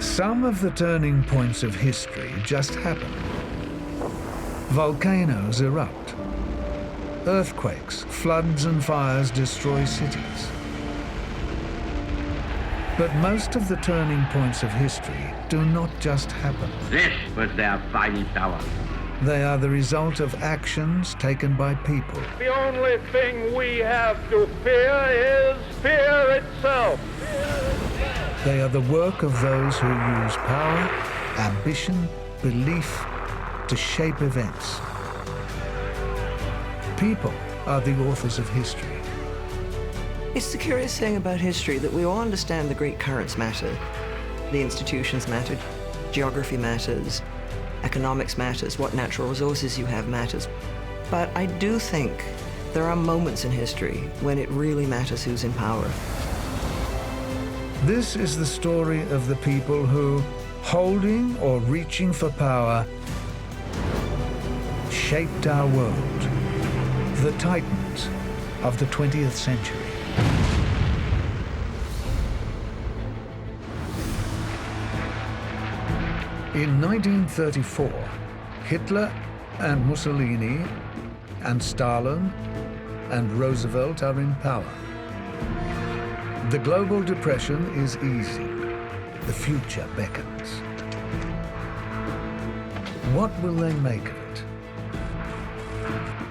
Some of the turning points of history just happen. Volcanoes erupt. Earthquakes, floods and fires destroy cities. But most of the turning points of history do not just happen. This was their final power. They are the result of actions taken by people. The only thing we have to fear is fear itself. They are the work of those who use power, ambition, belief to shape events. People are the authors of history. It's the curious thing about history that we all understand the great currents matter. The institutions matter, geography matters, economics matters, what natural resources you have matters. But I do think there are moments in history when it really matters who's in power. This is the story of the people who, holding or reaching for power, shaped our world. The titans of the 20th century. In 1934, Hitler and Mussolini and Stalin and Roosevelt are in power. The global depression is easing. The future beckons. What will they make of it?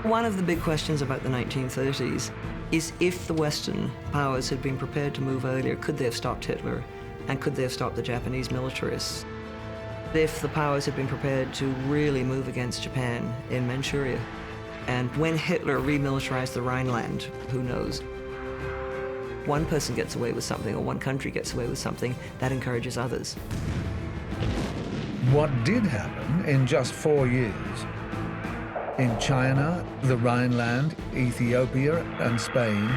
One of the big questions about the 1930s is if the Western powers had been prepared to move earlier, could they have stopped Hitler? And could they have stopped the Japanese militarists? If the powers had been prepared to really move against Japan in Manchuria. And when Hitler remilitarized the Rhineland, who knows? One person gets away with something, or one country gets away with something, that encourages others. What did happen in just 4 years? In China, the Rhineland, Ethiopia, and Spain,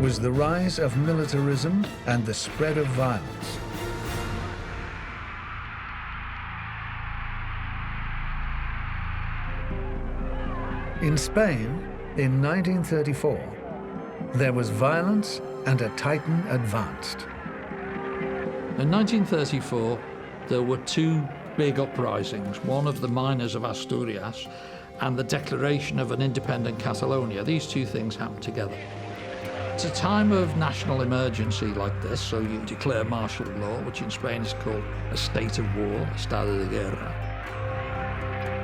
was the rise of militarism and the spread of violence. In Spain, in 1934, there was violence and a Titan advanced. In 1934, there were two big uprisings, one of the miners of Asturias and the declaration of an independent Catalonia. These two things happened together. It's a time of national emergency like this, so you declare martial law, which in Spain is called a state of war, estado de guerra.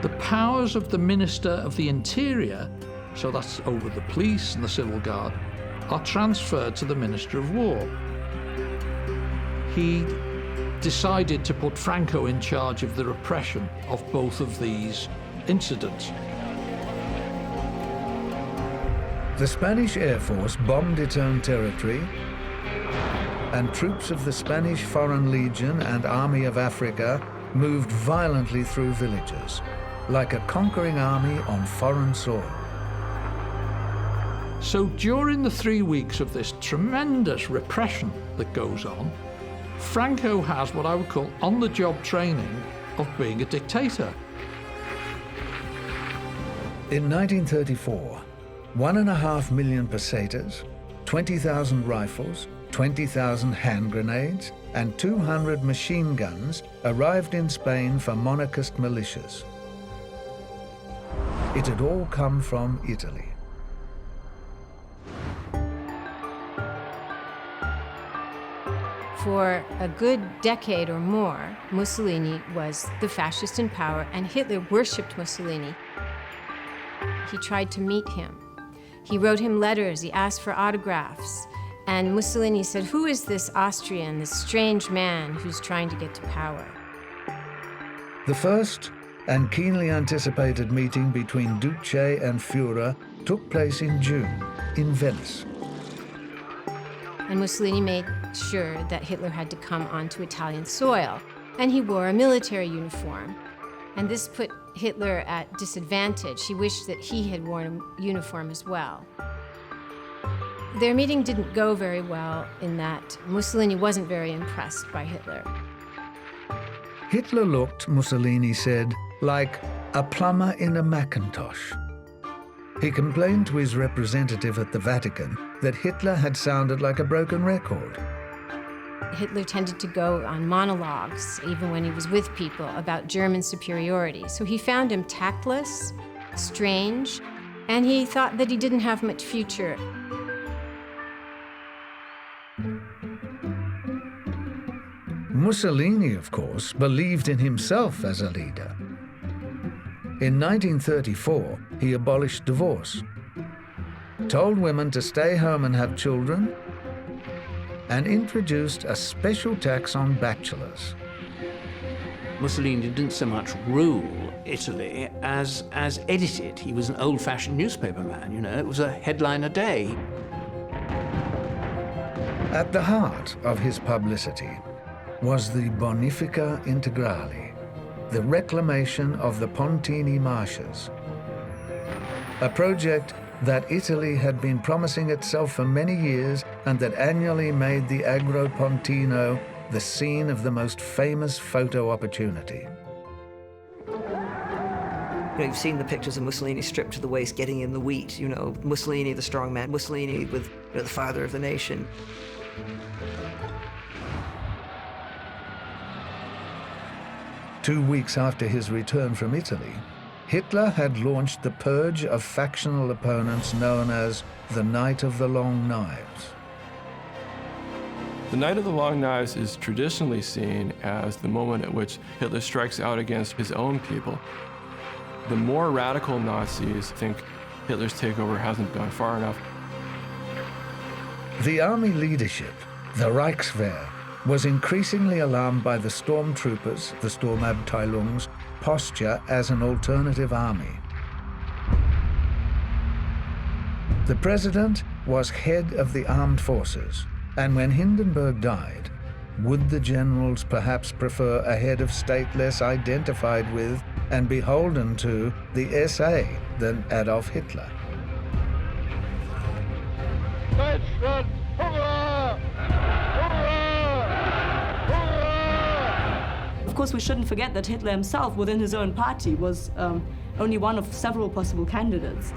The powers of the Minister of the Interior, so that's over the police and the civil guard, are transferred to the Minister of War. He decided to put Franco in charge of the repression of both of these incidents. The Spanish Air Force bombed its own territory, and troops of the Spanish Foreign Legion and Army of Africa moved violently through villages, like a conquering army on foreign soil. So during the 3 weeks of this tremendous repression that goes on, Franco has what I would call on-the-job training of being a dictator. In 1934, 1.5 million pesetas, 20,000 rifles, 20,000 hand grenades, and 200 machine guns arrived in Spain for monarchist militias. It had all come from Italy. For a good decade or more, Mussolini was the fascist in power, and Hitler worshipped Mussolini. He tried to meet him. He wrote him letters, he asked for autographs, and Mussolini said, "Who is this Austrian, this strange man who's trying to get to power?" The first and keenly anticipated meeting between Duce and Führer took place in June in Venice. And Mussolini made sure that Hitler had to come onto Italian soil. And he wore a military uniform. And this put Hitler at disadvantage. He wished that he had worn a uniform as well. Their meeting didn't go very well in that Mussolini wasn't very impressed by Hitler. Hitler looked, Mussolini said, like a plumber in a Macintosh. He complained to his representative at the Vatican that Hitler had sounded like a broken record. Hitler tended to go on monologues, even when he was with people, about German superiority. So he found him tactless, strange, and he thought that he didn't have much future. Mussolini, of course, believed in himself as a leader. In 1934, he abolished divorce, told women to stay home and have children, and introduced a special tax on bachelors. Mussolini didn't so much rule Italy as edit it. He was an old-fashioned newspaper man, you know. It was a headline a day. At the heart of his publicity was the Bonifica Integrale, the reclamation of the Pontini marshes, a project that Italy had been promising itself for many years and that annually made the Agro Pontino the scene of the most famous photo opportunity. You've seen the pictures of Mussolini stripped to the waist, getting in the wheat, you know, Mussolini, the strong man, Mussolini with the father of the nation. Two weeks after his return from Italy, Hitler had launched the purge of factional opponents known as the Night of the Long Knives. The Night of the Long Knives is traditionally seen as the moment at which Hitler strikes out against his own people. The more radical Nazis think Hitler's takeover hasn't gone far enough. The army leadership, the Reichswehr, was increasingly alarmed by the stormtroopers, the Sturmabteilung's, posture as an alternative army. The president was head of the armed forces, and when Hindenburg died, would the generals perhaps prefer a head of state less identified with and beholden to the SA than Adolf Hitler? Deutschland, hurrah! Of course, we shouldn't forget that Hitler himself, within his own party, was only one of several possible candidates.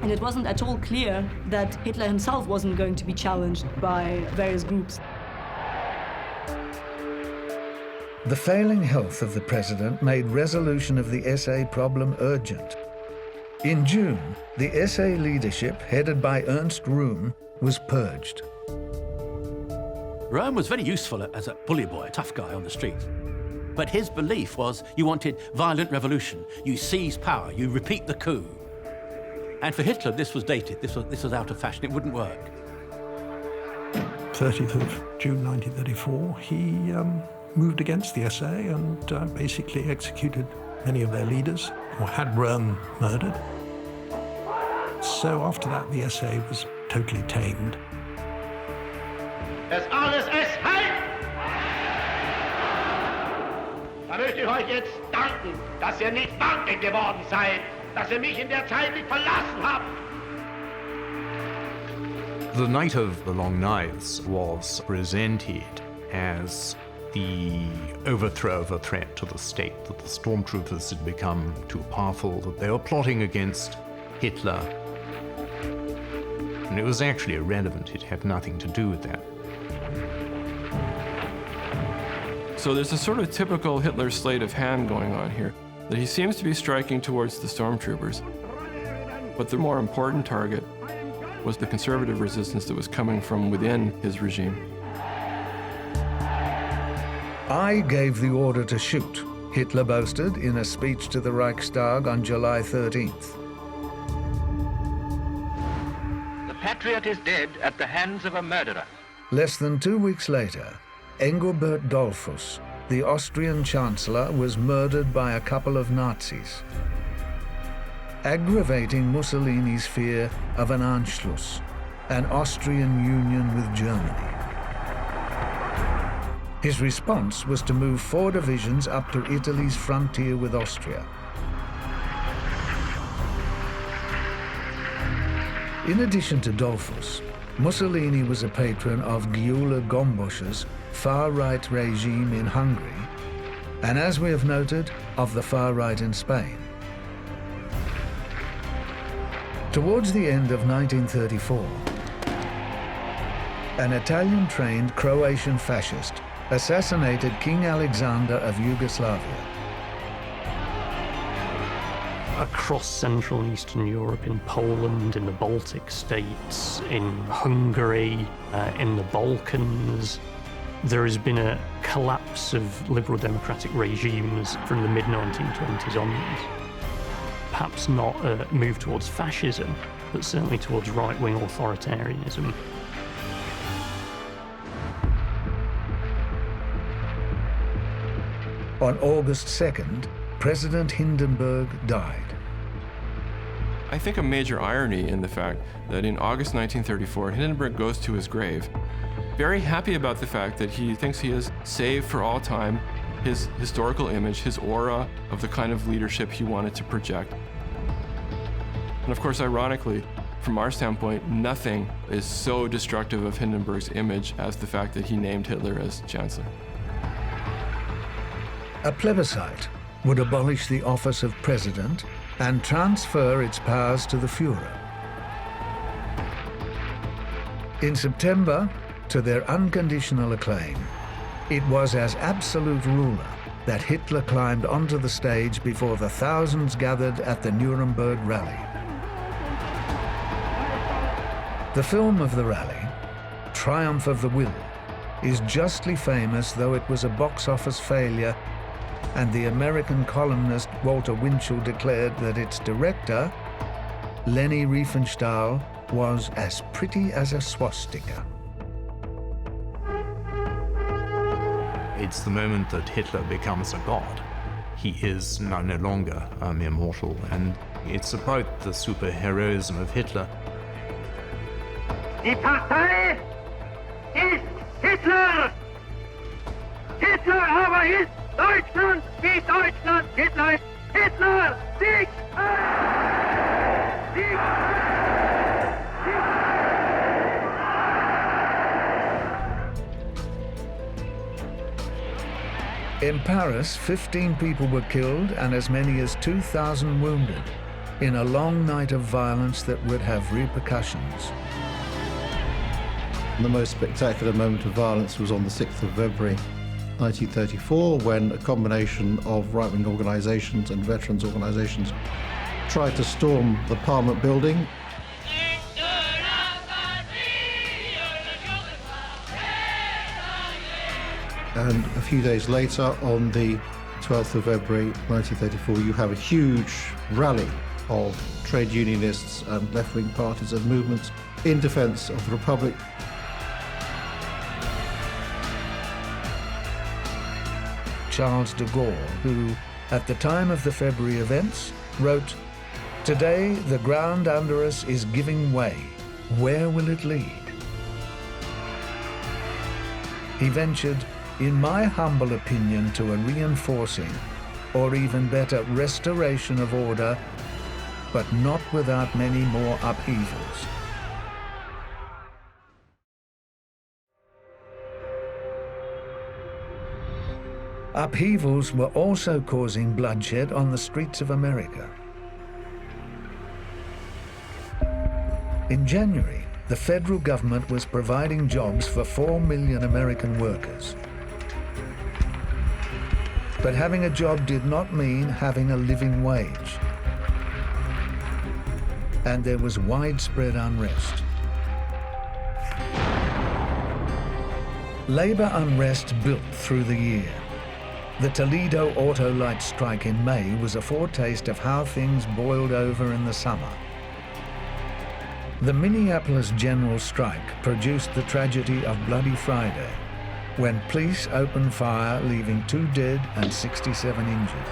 And it wasn't at all clear that Hitler himself wasn't going to be challenged by various groups. The failing health of the president made resolution of the SA problem urgent. In June, the SA leadership, headed by Ernst Röhm, was purged. Röhm was very useful as a bully boy, a tough guy on the street. But his belief was you wanted violent revolution. You seize power, you repeat the coup. And for Hitler, this was dated. This was out of fashion. It wouldn't work. 30th of June 1934, he moved against the SA and basically executed many of their leaders, or had Röhm murdered. So after that, the SA was totally tamed. Das alles ist heil! Da möchte ich euch jetzt danken, dass ihr nicht Banken geworden seid, dass ihr mich in der Zeit nicht verlassen habt. The Night of the Long Knives was presented as the overthrow of a threat to the state, that the stormtroopers had become too powerful, that they were plotting against Hitler. And it was actually irrelevant. It had nothing to do with that. So there's a sort of typical Hitler sleight of hand going on here, that he seems to be striking towards the stormtroopers. But the more important target was the conservative resistance that was coming from within his regime. I gave the order to shoot, Hitler boasted in a speech to the Reichstag on July 13th. The patriot is dead at the hands of a murderer. Less than 2 weeks later, Engelbert Dollfuss, the Austrian Chancellor, was murdered by a couple of Nazis, aggravating Mussolini's fear of an Anschluss, an Austrian union with Germany. His response was to move 4 divisions up to Italy's frontier with Austria. In addition to Dollfuss, Mussolini was a patron of Gyula Gombosch's far-right regime in Hungary, and as we have noted, of the far-right in Spain. Towards the end of 1934, an Italian-trained Croatian fascist, assassinated King Alexander of Yugoslavia. Across Central and Eastern Europe, in Poland, in the Baltic states, in Hungary, in the Balkans, there has been a collapse of liberal democratic regimes from the mid-1920s onwards. Perhaps not a move towards fascism, but certainly towards right-wing authoritarianism. On August 2nd, President Hindenburg died. I think a major irony in the fact that in August 1934, Hindenburg goes to his grave, very happy about the fact that he thinks he has saved for all time his historical image, his aura of the kind of leadership he wanted to project. And of course, ironically, from our standpoint, nothing is so destructive of Hindenburg's image as the fact that he named Hitler as chancellor. A plebiscite would abolish the office of president and transfer its powers to the Führer. In September, to their unconditional acclaim, it was as absolute ruler that Hitler climbed onto the stage before the thousands gathered at the Nuremberg rally. The film of the rally, Triumph of the Will, is justly famous, though it was a box office failure, and the American columnist Walter Winchell declared that its director, Leni Riefenstahl, was as pretty as a swastika. It's the moment that Hitler becomes a god. He is now no longer a mere mortal, and it's about the superheroism of Hitler. Die Partei ist Hitler! Hitler aber ist Deutschland, wie Deutschland Hitler ist. Hitler! Sieg! Sieg! In Paris, 15 people were killed and as many as 2,000 wounded in a long night of violence that would have repercussions. The most spectacular moment of violence was on the 6th of February 1934, when a combination of right-wing organizations and veterans organizations tried to storm the Parliament building. And a few days later, on the 12th of February 1934, you have a huge rally of trade unionists and left-wing parties and movements in defense of the Republic. Charles de Gaulle, who, at the time of the February events, wrote, "Today the ground under us is giving way. Where will it lead?" He ventured, in my humble opinion, to a reinforcing, or even better, restoration of order, but not without many more upheavals. Upheavals were also causing bloodshed on the streets of America. In January, the federal government was providing jobs for 4 million American workers. But having a job did not mean having a living wage. And there was widespread unrest. Labor unrest built through the year. The Toledo Auto Light strike in May was a foretaste of how things boiled over in the summer. The Minneapolis general strike produced the tragedy of Bloody Friday, when police opened fire, leaving 2 dead and 67 injured.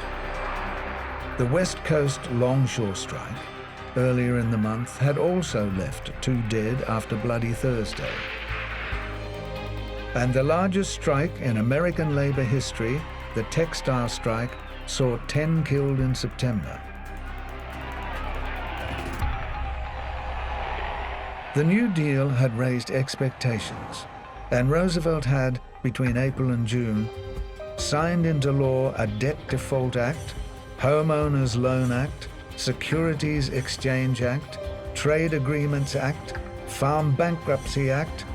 The West Coast longshore strike, earlier in the month, had also left 2 dead after Bloody Thursday. And the largest strike in American labor history, the textile strike, saw 10 killed in September. The New Deal had raised expectations, and Roosevelt had, between April and June, signed into law a Debt Default Act, Homeowners Loan Act, Securities Exchange Act, Trade Agreements Act, Farm Bankruptcy Act,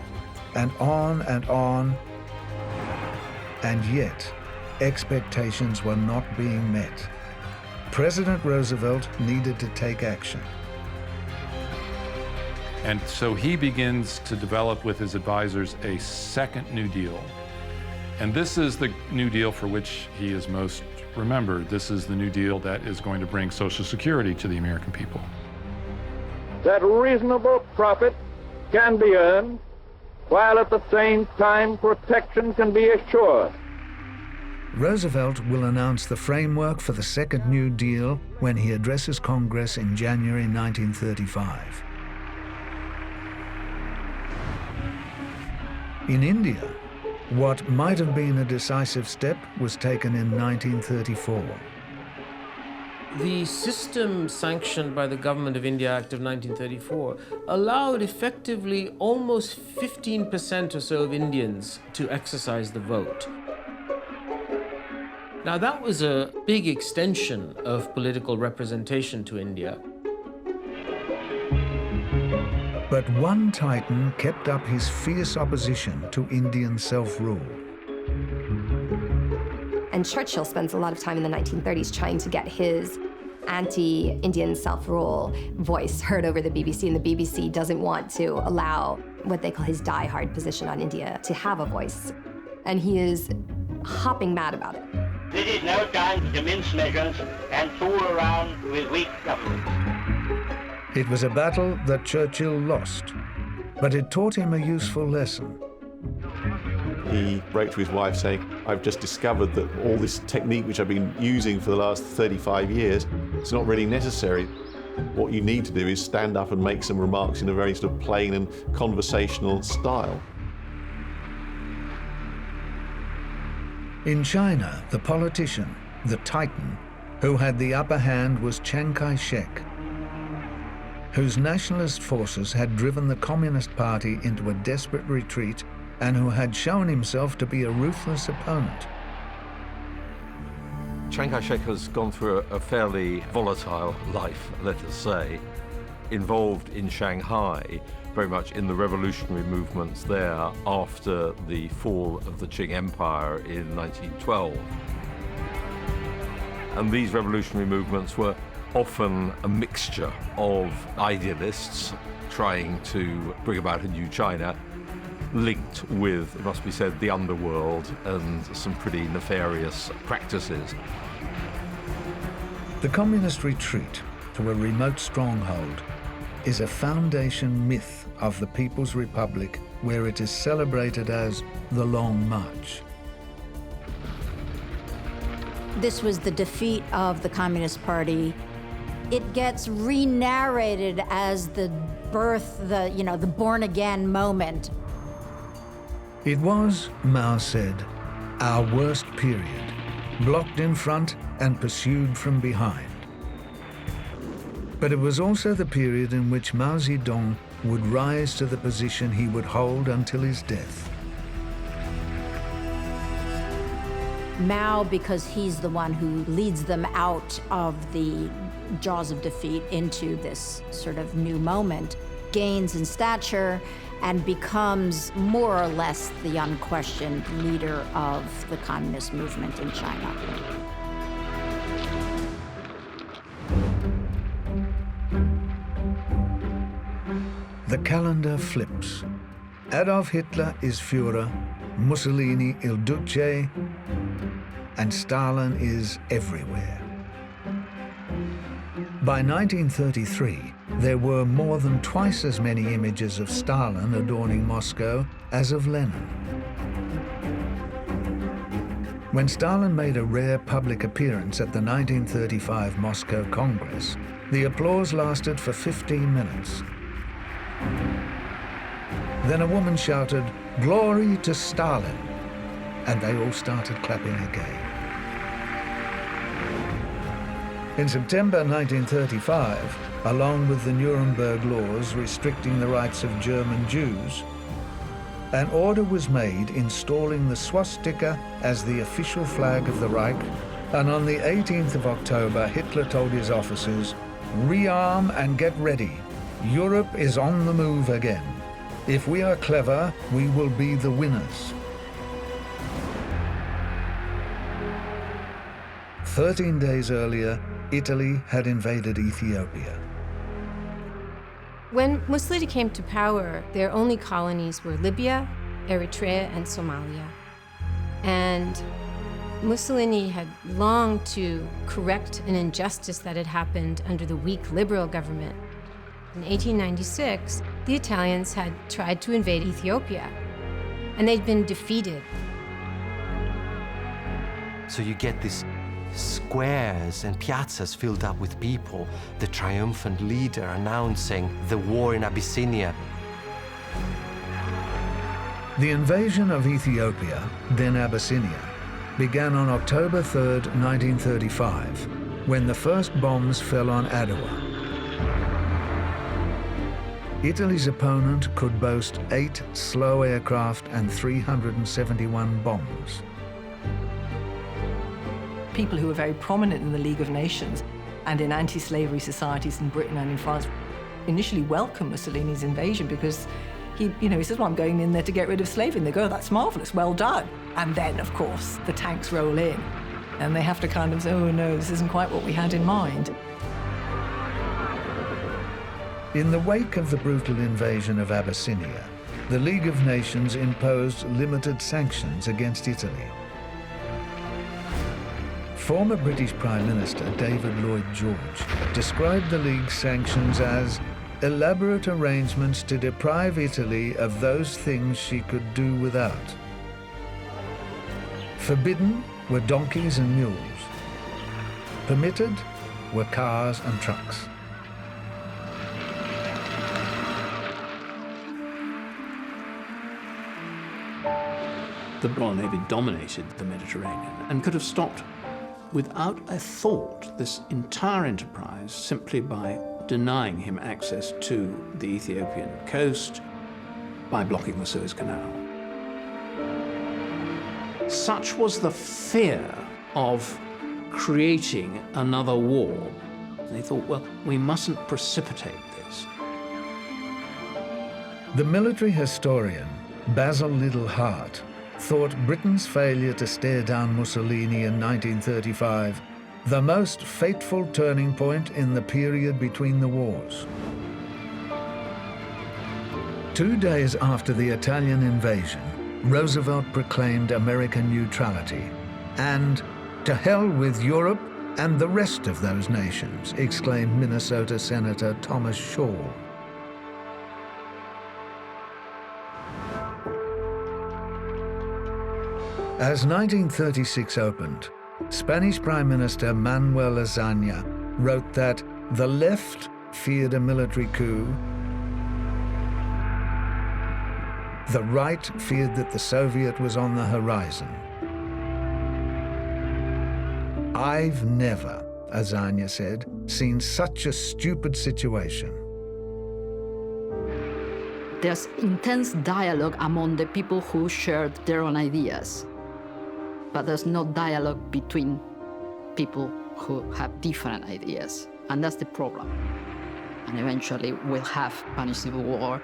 and on and on. And yet, expectations were not being met. President Roosevelt needed to take action. And so he begins to develop with his advisors a second New Deal. And this is the New Deal for which he is most remembered. This is the New Deal that is going to bring Social Security to the American people. That reasonable profit can be earned, while at the same time protection can be assured. Roosevelt will announce the framework for the second New Deal when he addresses Congress in January 1935. In India, what might have been a decisive step was taken in 1934. The system sanctioned by the Government of India Act of 1934 allowed effectively almost 15% or so of Indians to exercise the vote. Now that was a big extension of political representation to India. But one titan kept up his fierce opposition to Indian self-rule. And Churchill spends a lot of time in the 1930s trying to get his anti-Indian self-rule voice heard over the BBC, and the BBC doesn't want to allow what they call his die-hard position on India to have a voice. And he is hopping mad about it. This is no time to mince measures and fool around with weak government. It was a battle that Churchill lost, but it taught him a useful lesson. He wrote to his wife saying, I've just discovered that all this technique which I've been using for the last 35 years, it's not really necessary. What you need to do is stand up and make some remarks in a very sort of plain and conversational style. In China, the politician, the titan, who had the upper hand was Chiang Kai-shek, whose nationalist forces had driven the Communist Party into a desperate retreat and who had shown himself to be a ruthless opponent. Chiang Kai-shek has gone through a fairly volatile life, let us say, involved in Shanghai, very much in the revolutionary movements there after the fall of the Qing Empire in 1912. And these revolutionary movements were often a mixture of idealists trying to bring about a new China, linked with, it must be said, the underworld and some pretty nefarious practices. The communist retreat to a remote stronghold is a foundation myth of the People's Republic, where it is celebrated as the Long March. This was the defeat of the Communist Party. It gets re-narrated as the birth, the born-again moment. It was, Mao said, our worst period, blocked in front and pursued from behind. But it was also the period in which Mao Zedong would rise to the position he would hold until his death. Mao, because he's the one who leads them out of the jaws of defeat into this sort of new moment, gains in stature and becomes more or less the unquestioned leader of the communist movement in China. The calendar flips. Adolf Hitler is Führer, Mussolini il Duce, and Stalin is everywhere. By 1933, there were more than twice as many images of Stalin adorning Moscow as of Lenin. When Stalin made a rare public appearance at the 1935 Moscow Congress, the applause lasted for 15 minutes. Then a woman shouted, "Glory to Stalin," and they all started clapping again. In September 1935, along with the Nuremberg laws restricting the rights of German Jews, an order was made installing the swastika as the official flag of the Reich, and on the 18th of October, Hitler told his officers, "Rearm and get ready. Europe is on the move again." If we are clever, we will be the winners. 13 days earlier, Italy had invaded Ethiopia. When Mussolini came to power, their only colonies were Libya, Eritrea, and Somalia. And Mussolini had longed to correct an injustice that had happened under the weak liberal government. In 1896, the Italians had tried to invade Ethiopia, and they'd been defeated. So you get these squares and piazzas filled up with people, the triumphant leader announcing the war in Abyssinia. The invasion of Ethiopia, then Abyssinia, began on October 3, 1935, when the first bombs fell on Adolf. Italy's opponent could boast 8 slow aircraft and 371 bombs. People who were very prominent in the League of Nations and in anti-slavery societies in Britain and in France initially welcomed Mussolini's invasion because he says, well, I'm going in there to get rid of slavery. And they go, oh, that's marvelous, well done. And then, of course, the tanks roll in and they have to kind of say, oh no, this isn't quite what we had in mind. In the wake of the brutal invasion of Abyssinia, the League of Nations imposed limited sanctions against Italy. Former British Prime Minister David Lloyd George described the League's sanctions as elaborate arrangements to deprive Italy of those things she could do without. Forbidden were donkeys and mules. Permitted were cars and trucks. The Royal Navy dominated the Mediterranean and could have stopped without a thought this entire enterprise simply by denying him access to the Ethiopian coast, by blocking the Suez Canal. Such was the fear of creating another war. They thought, well, we mustn't precipitate this. The military historian Basil Liddell Hart thought Britain's failure to stare down Mussolini in 1935 the most fateful turning point in the period between the wars. 2 days after the Italian invasion, Roosevelt proclaimed American neutrality, and "To hell with Europe and the rest of those nations," exclaimed Minnesota Senator Thomas Shaw. As 1936 opened, Spanish Prime Minister Manuel Azaña wrote that the left feared a military coup, the right feared that the Soviet was on the horizon. "I've never," Azaña said, "seen such a stupid situation." There's intense dialogue among the people who shared their own ideas. But there's no dialogue between people who have different ideas. And that's the problem. And eventually we'll have Spanish Civil War.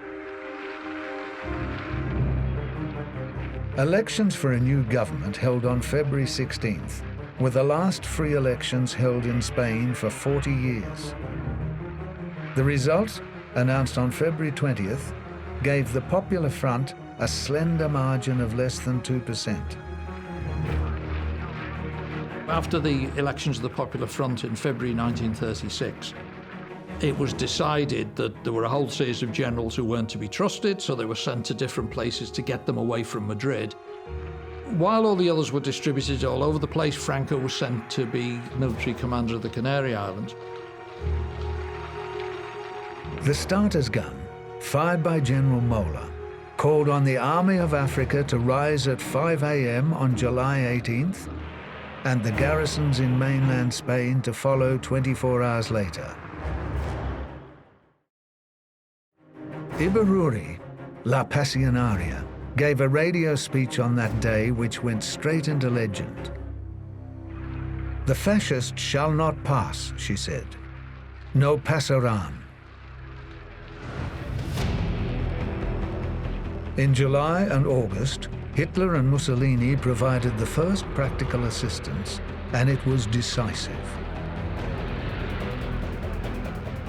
Elections for a new government held on February 16th were the last free elections held in Spain for 40 years. The result, announced on February 20th, gave the Popular Front a slender margin of less than 2%. After the elections of the Popular Front in February 1936, it was decided that there were a whole series of generals who weren't to be trusted, so they were sent to different places to get them away from Madrid. While all the others were distributed all over the place, Franco was sent to be military commander of the Canary Islands. The starter's gun, fired by General Mola, called on the Army of Africa to rise at 5 a.m. on July 18th, and the garrisons in mainland Spain to follow 24 hours later. Ibaruri, La Pasionaria, gave a radio speech on that day which went straight into legend. "The fascists shall not pass," she said. "No pasarán." In July and August, Hitler and Mussolini provided the first practical assistance, and it was decisive.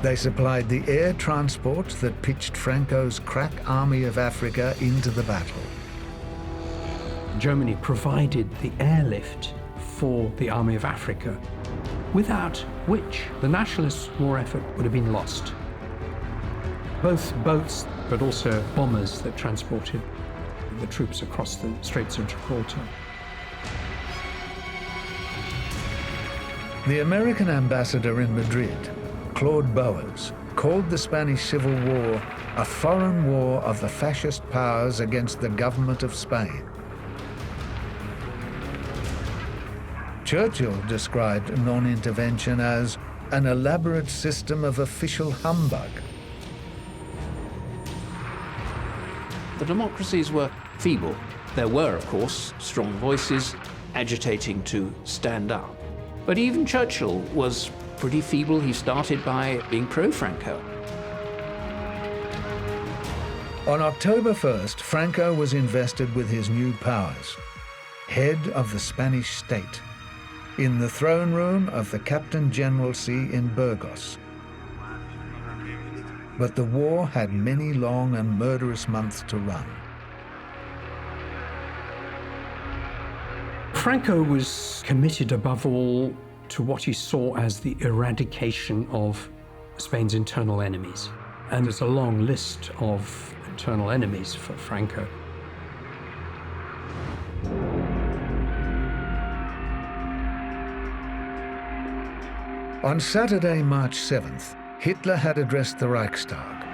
They supplied the air transport that pitched Franco's crack Army of Africa into the battle. Germany provided the airlift for the Army of Africa, without which the nationalist war effort would have been lost. Both boats, but also bombers that transported the troops across the Straits of Gibraltar. The American ambassador in Madrid, Claude Boas, called the Spanish Civil War a foreign war of the fascist powers against the government of Spain. Churchill described non-intervention as an elaborate system of official humbug. The democracies were feeble. There were, of course, strong voices agitating to stand up. But even Churchill was pretty feeble. He started by being pro-Franco. On October 1st, Franco was invested with his new powers, head of the Spanish state, in the throne room of the Captain Generalcy in Burgos. But the war had many long and murderous months to run. Franco was committed above all to what he saw as the eradication of Spain's internal enemies. And there's a long list of internal enemies for Franco. On Saturday, March 7th, Hitler had addressed the Reichstag.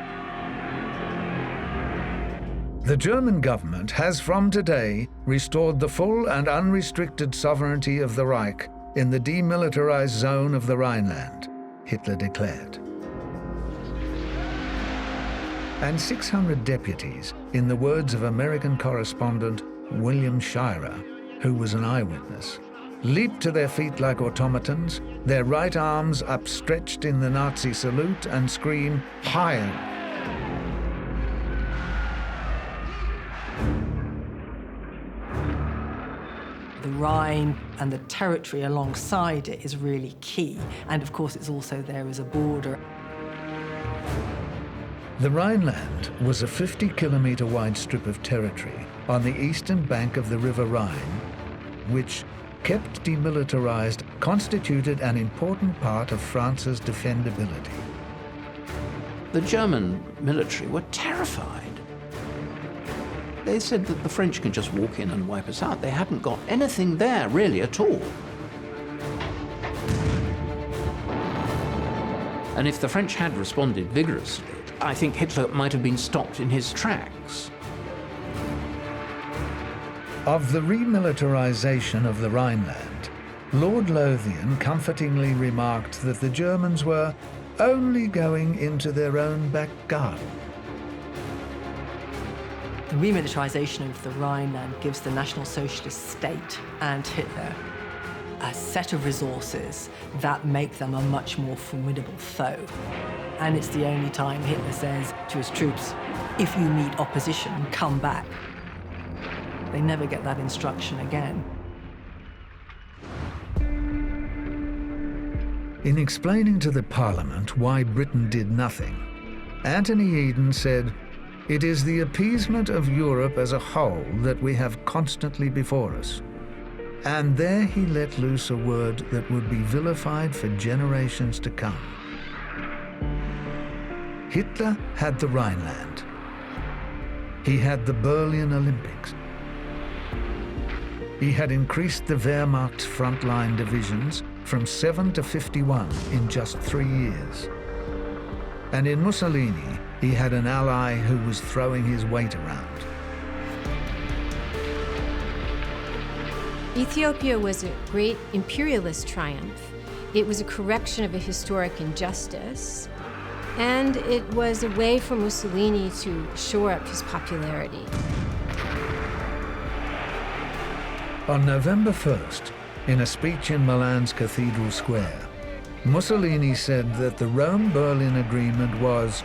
The German government has from today restored the full and unrestricted sovereignty of the Reich in the demilitarized zone of the Rhineland, Hitler declared. And 600 deputies, in the words of American correspondent William Shirer, who was an eyewitness, leaped to their feet like automatons, their right arms upstretched in the Nazi salute, and screamed, "Heil!" The Rhine and the territory alongside it is really key. And of course, it's also there as a border. The Rhineland was a 50-kilometer wide strip of territory on the eastern bank of the River Rhine, which, kept demilitarized, constituted an important part of France's defendability. The German military were terrified. They said that the French can just walk in and wipe us out. They hadn't got anything there, really, at all. And if the French had responded vigorously, I think Hitler might have been stopped in his tracks. Of the remilitarization of the Rhineland, Lord Lothian comfortingly remarked that the Germans were only going into their own back garden. The remilitarization of the Rhineland gives the National Socialist state and Hitler a set of resources that make them a much more formidable foe. And it's the only time Hitler says to his troops, if you meet opposition, come back. They never get that instruction again. In explaining to the Parliament why Britain did nothing, Anthony Eden said, "It is the appeasement of Europe as a whole that we have constantly before us." And there he let loose a word that would be vilified for generations to come. Hitler had the Rhineland. He had the Berlin Olympics. He had increased the Wehrmacht's frontline divisions from 7 to 51 in just 3 years. And in Mussolini, he had an ally who was throwing his weight around. Ethiopia was a great imperialist triumph. It was a correction of a historic injustice, and it was a way for Mussolini to shore up his popularity. On November 1st, in a speech in Milan's Cathedral Square, Mussolini said that the Rome-Berlin Agreement was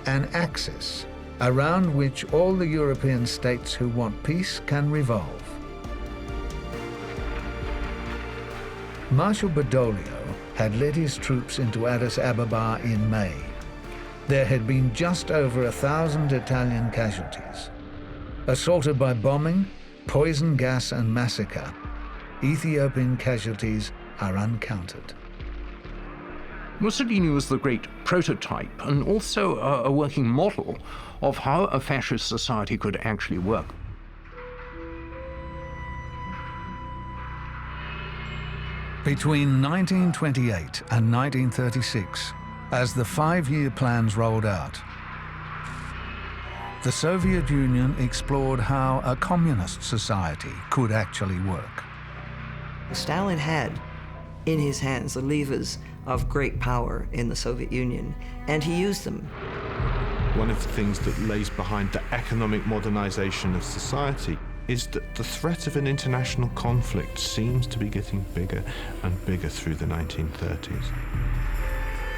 an axis around which all the European states who want peace can revolve. Marshal Badoglio had led his troops into Addis Ababa in May. There had been just over 1,000 Italian casualties. Assaulted by bombing, poison gas and massacre, Ethiopian casualties are uncounted. Mussolini was the great prototype and also a working model of how a fascist society could actually work. Between 1928 and 1936, as the 5-year plans rolled out, the Soviet Union explored how a communist society could actually work. Stalin had in his hands the levers of great power in the Soviet Union, and he used them. One of the things that lays behind the economic modernization of society is that the threat of an international conflict seems to be getting bigger and bigger through the 1930s.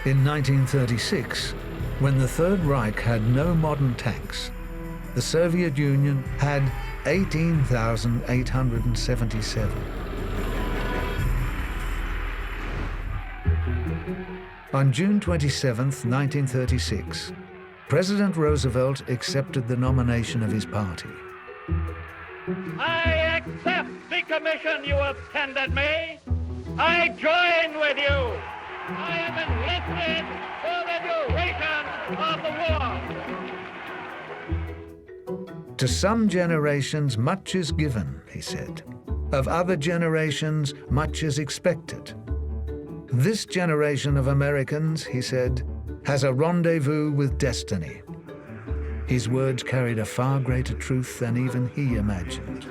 In 1936, when the Third Reich had no modern tanks, the Soviet Union had 18,877. On June 27, 1936, President Roosevelt accepted the nomination of his party. I accept the commission you have tendered me. I join with you. I am enlisted for the duration of the war. To some generations, much is given, he said. Of other generations, much is expected. This generation of Americans, he said, has a rendezvous with destiny. His words carried a far greater truth than even he imagined.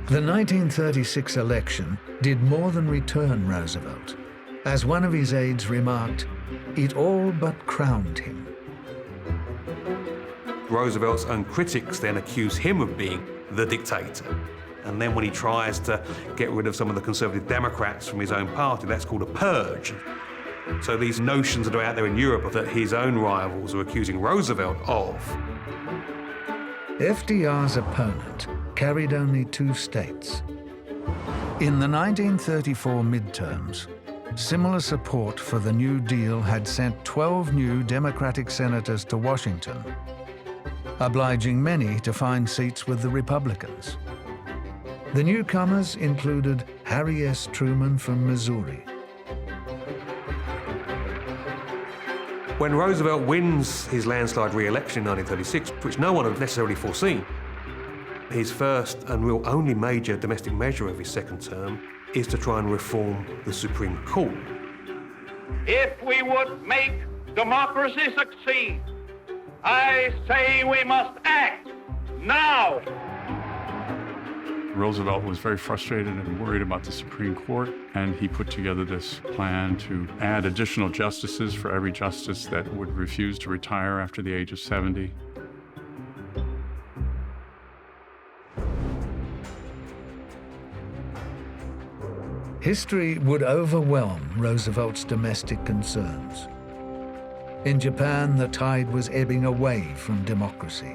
The 1936 election did more than return Roosevelt. As one of his aides remarked, it all but crowned him. Roosevelt's own critics then accuse him of being the dictator. And then when he tries to get rid of some of the conservative Democrats from his own party, that's called a purge. So these notions that are out there in Europe that his own rivals are accusing Roosevelt of. FDR's opponent carried only 2 states. In the 1934 midterms, similar support for the New Deal had sent 12 new Democratic senators to Washington, obliging many to find seats with the Republicans. The newcomers included Harry S. Truman from Missouri. When Roosevelt wins his landslide re-election in 1936, which no one had necessarily foreseen, his first and real only major domestic measure of his second term is to try and reform the Supreme Court. If we would make democracy succeed, I say we must act now. Roosevelt was very frustrated and worried about the Supreme Court, and he put together this plan to add additional justices for every justice that would refuse to retire after the age of 70. History would overwhelm Roosevelt's domestic concerns. In Japan, the tide was ebbing away from democracy.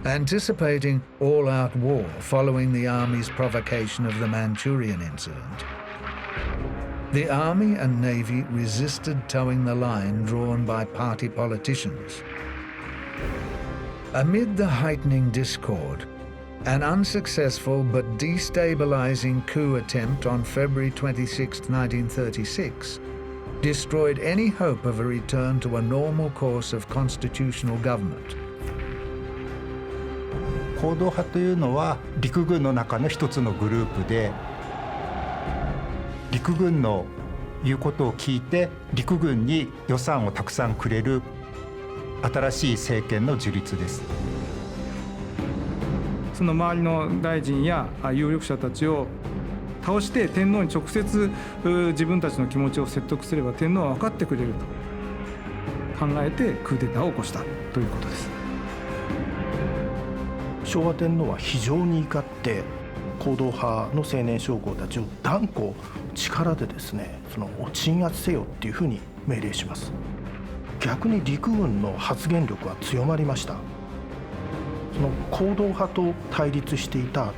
Anticipating all-out war following the Army's provocation of the Manchurian incident, the Army and Navy resisted towing the line drawn by party politicians. Amid the heightening discord, an unsuccessful but destabilizing coup attempt on February 26, 1936, destroyed any hope of a return to a normal course of constitutional government. 行動派というのは陸軍の中の一つのグループで、陸軍の言うことを聞いて陸軍に予算をたくさんくれる新しい政権の樹立です。その周りの大臣や有力者たちを倒して天皇に直接自分たちの気持ちを説得すれば天皇は分かってくれると考えてクーデターを起こしたということです。昭和天皇は非常に怒って行動派の青年将校たちを断固力でですね、その鎮圧せよっていうふうに命令します。逆に陸軍の発言力は強まりました。その行動派と対立していた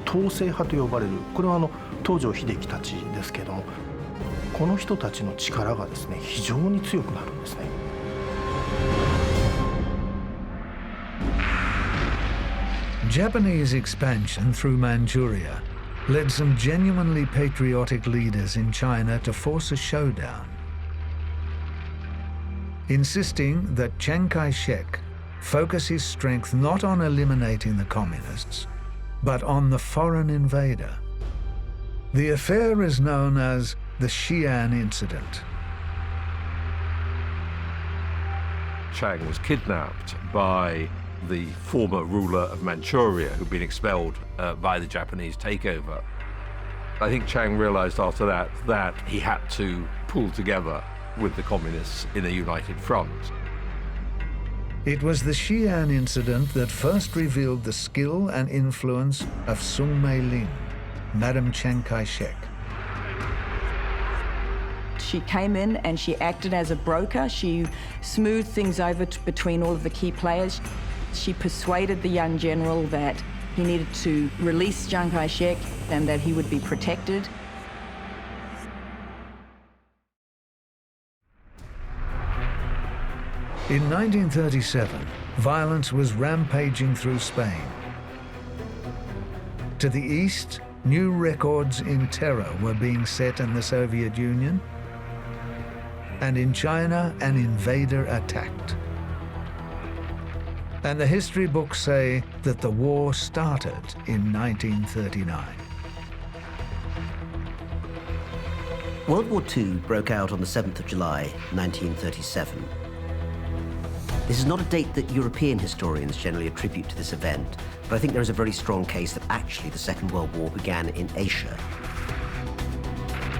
統制派と呼ばれる、これは東条英機たちですけれども、この人たちの力がですね、非常に強くなるんですね。Japanese expansion through Manchuria led some genuinely patriotic leaders in China to force a showdown, insisting that Chiang Kai-shek focus his strength not on eliminating the communists, but on the foreign invader. The affair is known as the Xi'an Incident. Chiang was kidnapped by the former ruler of Manchuria, who'd been expelled by the Japanese takeover. I think Chiang realized after that he had to pull together with the communists in a united front. It was the Xi'an incident that first revealed the skill and influence of Sung Mei-lin, Madame Chiang Kai-shek. She came in and she acted as a broker. She smoothed things over between all of the key players. She persuaded the young general that he needed to release Chiang Kai-shek and that he would be protected. In 1937, violence was rampaging through Spain. To the east, new records in terror were being set in the Soviet Union, and in China, an invader attacked. And the history books say that the war started in 1939. World War II broke out on the 7th of July, 1937. This is not a date that European historians generally attribute to this event, but I think there is a very strong case that actually the Second World War began in Asia,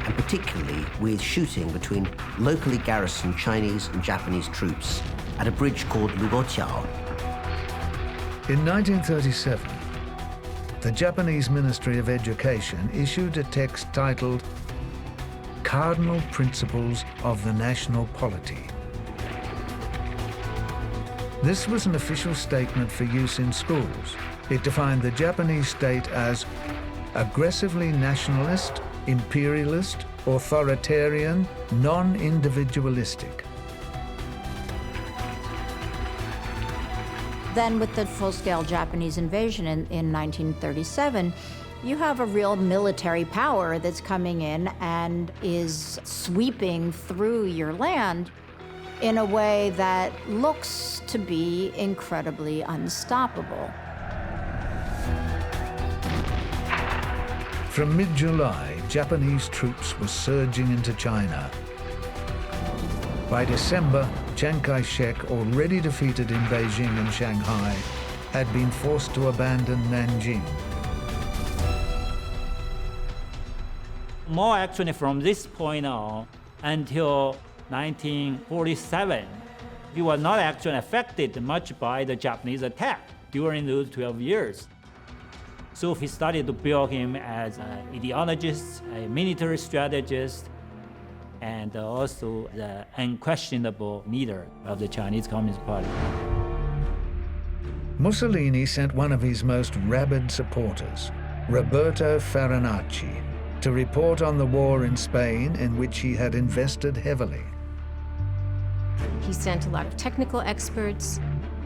and particularly with shooting between locally garrisoned Chinese and Japanese troops at a bridge called Lugotiao. In 1937, the Japanese Ministry of Education issued a text titled Cardinal Principles of the National Polity. This was an official statement for use in schools. It defined the Japanese state as aggressively nationalist, imperialist, authoritarian, non-individualistic. Then with the full-scale Japanese invasion in 1937, you have a real military power that's coming in and is sweeping through your land in a way that looks to be incredibly unstoppable. From mid-July, Japanese troops were surging into China. By December, Chiang Kai-shek, already defeated in Beijing and Shanghai, had been forced to abandon Nanjing. More actually from this point on until 1947, we were not actually affected much by the Japanese attack during those 12 years. So he started to build him as an ideologist, a military strategist, and also the unquestionable leader of the Chinese Communist Party. Mussolini sent one of his most rabid supporters, Roberto Farinacci, to report on the war in Spain, in which he had invested heavily. He sent a lot of technical experts,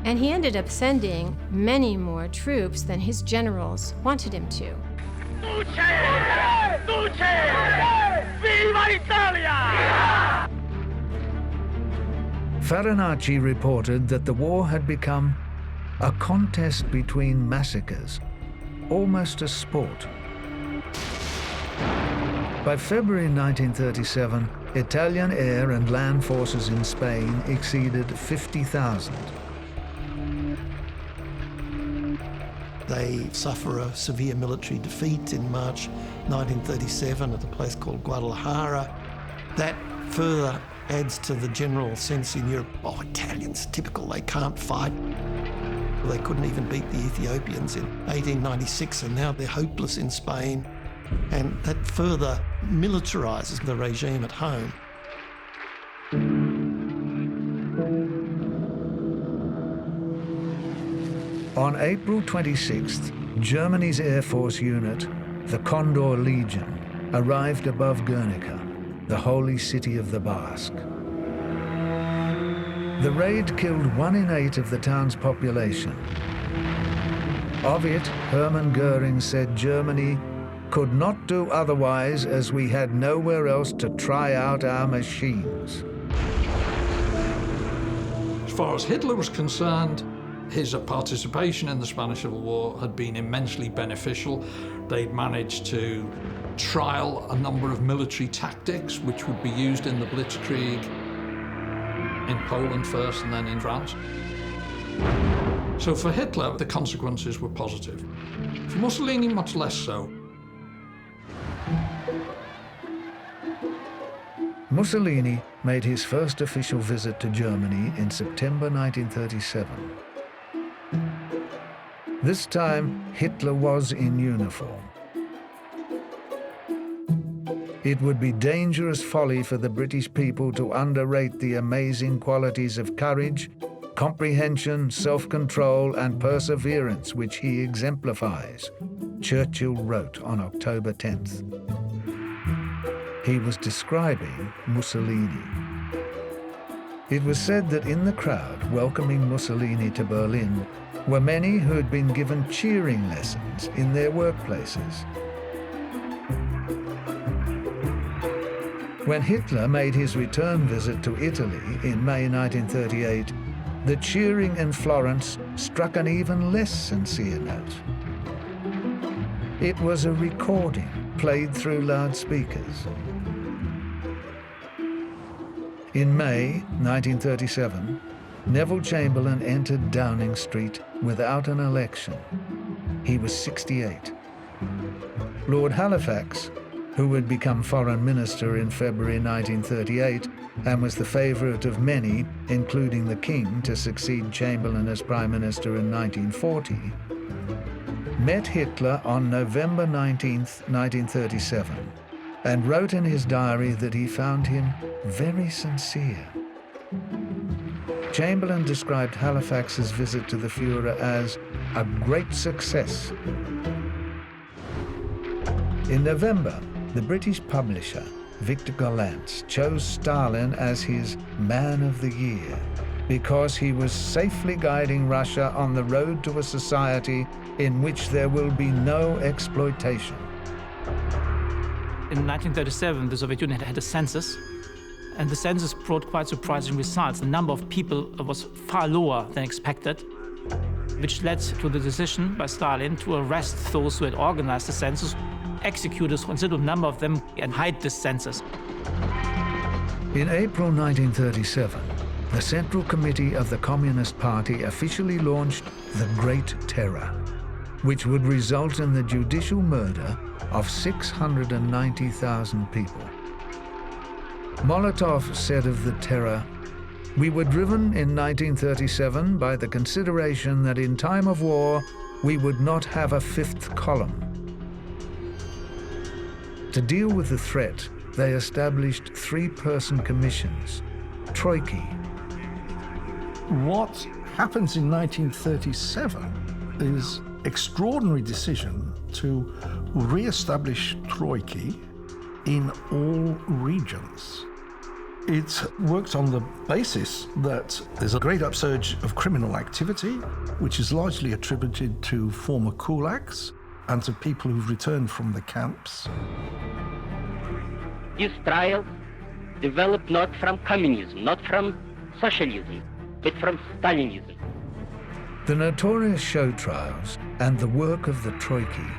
and he ended up sending many more troops than his generals wanted him to. Viva Italia! Farinacci reported that the war had become a contest between massacres, almost a sport. By February 1937, Italian air and land forces in Spain exceeded 50,000. They suffer a severe military defeat in March 1937 at a place called Guadalajara. That further adds to the general sense in Europe, oh, Italians, typical, they can't fight. They couldn't even beat the Ethiopians in 1896, and now they're hopeless in Spain. And that further militarizes the regime at home. On April 26th, Germany's Air Force unit, the Condor Legion, arrived above Guernica, the holy city of the Basque. The raid killed 1 in 8 of the town's population. Of it, Hermann Goering said Germany could not do otherwise as we had nowhere else to try out our machines. As far as Hitler was concerned, his participation in the Spanish Civil War had been immensely beneficial. They'd managed to trial a number of military tactics which would be used in the Blitzkrieg in Poland first and then in France. So for Hitler, the consequences were positive. For Mussolini, much less so. Mussolini made his first official visit to Germany in September 1937. This time, Hitler was in uniform. It would be dangerous folly for the British people to underrate the amazing qualities of courage, comprehension, self-control, and perseverance which he exemplifies, Churchill wrote on October 10th. He was describing Mussolini. It was said that in the crowd welcoming Mussolini to Berlin were many who had been given cheering lessons in their workplaces. When Hitler made his return visit to Italy in May 1938, the cheering in Florence struck an even less sincere note. It was a recording played through loudspeakers. In May 1937, Neville Chamberlain entered Downing Street without an election. He was 68. Lord Halifax, who had become Foreign Minister in February 1938 and was the favourite of many, including the King, to succeed Chamberlain as Prime Minister in 1940, met Hitler on November 19, 1937, and wrote in his diary that he found him very sincere. Chamberlain described Halifax's visit to the Führer as a great success. In November, the British publisher, Victor Gollancz, chose Stalin as his Man of the Year because he was safely guiding Russia on the road to a society in which there will be no exploitation. In 1937, the Soviet Union had a census, and the census brought quite surprising results. The number of people was far lower than expected, which led to the decision by Stalin to arrest those who had organized the census, execute a considerable number of them, and hide this census. In April 1937, the Central Committee of the Communist Party officially launched the Great Terror, which would result in the judicial murder of 690,000 people. Molotov said of the terror, "We were driven in 1937 by the consideration that in time of war, we would not have a fifth column." To deal with the threat, they established 3-person commissions, troiki. What happens in 1937 is extraordinary decision to re-establish troiki in all regions. It works on the basis that there's a great upsurge of criminal activity, which is largely attributed to former kulaks and to people who've returned from the camps. These trials developed not from communism, not from socialism, but from Stalinism. The notorious show trials and the work of the troiki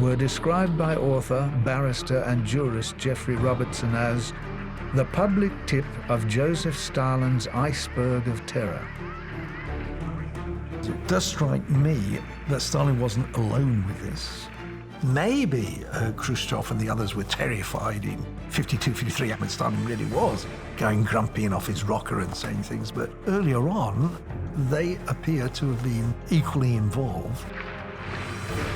were described by author, barrister and jurist Geoffrey Robertson as the public tip of Joseph Stalin's iceberg of terror. It does strike me that Stalin wasn't alone with this. Maybe Khrushchev and the others were terrified in 52, 53, when Stalin really was going grumpy and off his rocker and saying things, but earlier on, they appear to have been equally involved.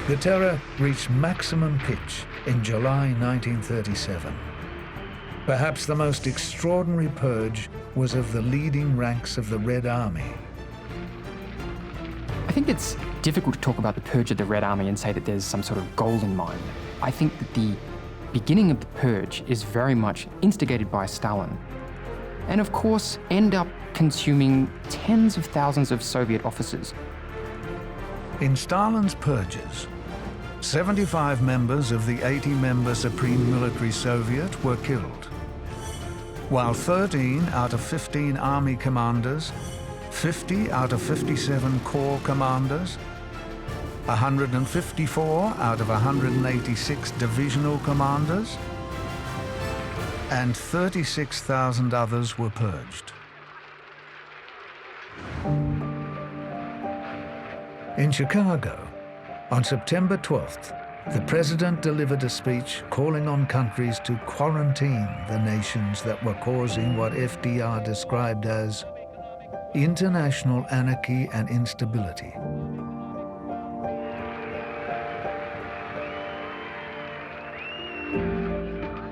The terror reached maximum pitch in July 1937. Perhaps the most extraordinary purge was of the leading ranks of the Red Army. I think it's difficult to talk about the purge of the Red Army and say that there's some sort of golden mine. I think that the beginning of the purge is very much instigated by Stalin, and of course end up consuming tens of thousands of Soviet officers. In Stalin's purges, 75 members of the 80-member Supreme Military Soviet were killed, while 13 out of 15 army commanders, 50 out of 57 corps commanders, 154 out of 186 divisional commanders, and 36,000 others were purged. In Chicago, on September 12th, the president delivered a speech calling on countries to quarantine the nations that were causing what FDR described as international anarchy and instability.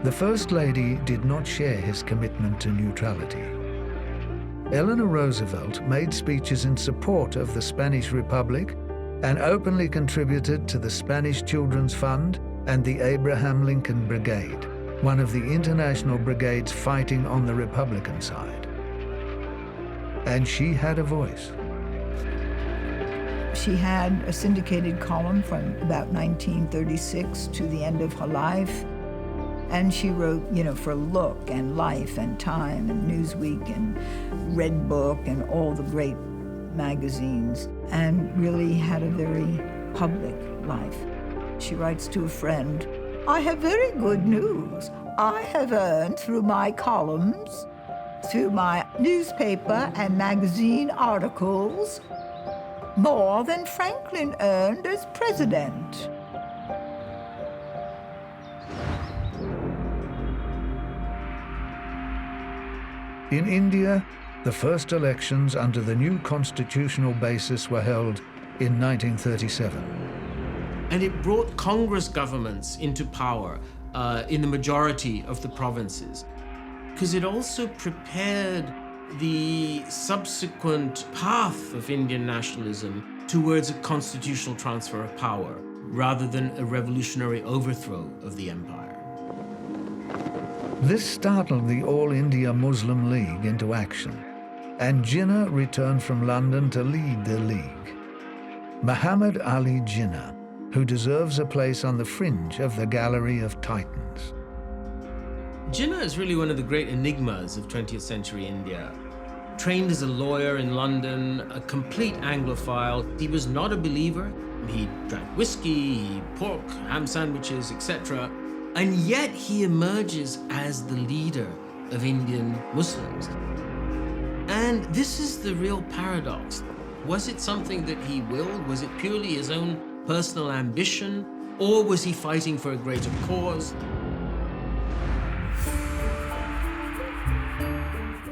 The First Lady did not share his commitment to neutrality. Eleanor Roosevelt made speeches in support of the Spanish Republic and openly contributed to the Spanish Children's Fund and the Abraham Lincoln Brigade, one of the international brigades fighting on the Republican side. And she had a voice. She had a syndicated column from about 1936 to the end of her life. And she wrote, for Look and Life and Time and Newsweek and Red Book and all the great magazines, and really had a very public life. She writes to a friend, "I have very good news. I have earned through my columns, through my newspaper and magazine articles, more than Franklin earned as president." In India, the first elections under the new constitutional basis were held in 1937. And it brought Congress governments into power in the majority of the provinces, because it also prepared the subsequent path of Indian nationalism towards a constitutional transfer of power, rather than a revolutionary overthrow of the empire. This startled the All India Muslim League into action, and Jinnah returned from London to lead the league. Muhammad Ali Jinnah, who deserves a place on the fringe of the Gallery of Titans. Jinnah is really one of the great enigmas of 20th century India. Trained as a lawyer in London, a complete Anglophile, he was not a believer. He drank whiskey, pork, ham sandwiches, etc. And yet he emerges as the leader of Indian Muslims. And this is the real paradox. Was it something that he willed? Was it purely his own personal ambition? Or was he fighting for a greater cause?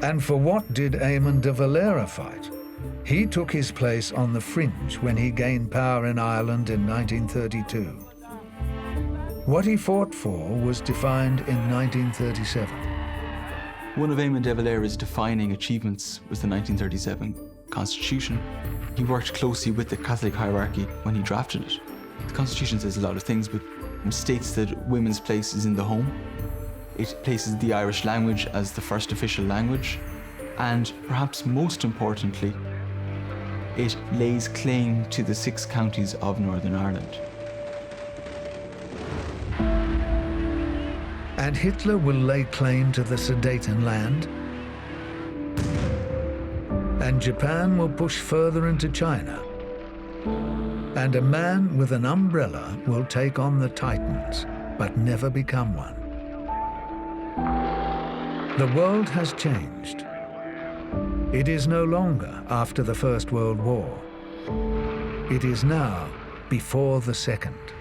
And for what did Eamon de Valera fight? He took his place on the fringe when he gained power in Ireland in 1932. What he fought for was defined in 1937. One of Eamon de Valera's defining achievements was the 1937 Constitution. He worked closely with the Catholic hierarchy when he drafted it. The Constitution says a lot of things, but it states that women's place is in the home. It places the Irish language as the first official language, and perhaps most importantly, it lays claim to the 6 counties of Northern Ireland. And Hitler will lay claim to the Sudetenland, and Japan will push further into China, and a man with an umbrella will take on the Titans, but never become one. The world has changed. It is no longer after the First World War. It is now before the Second.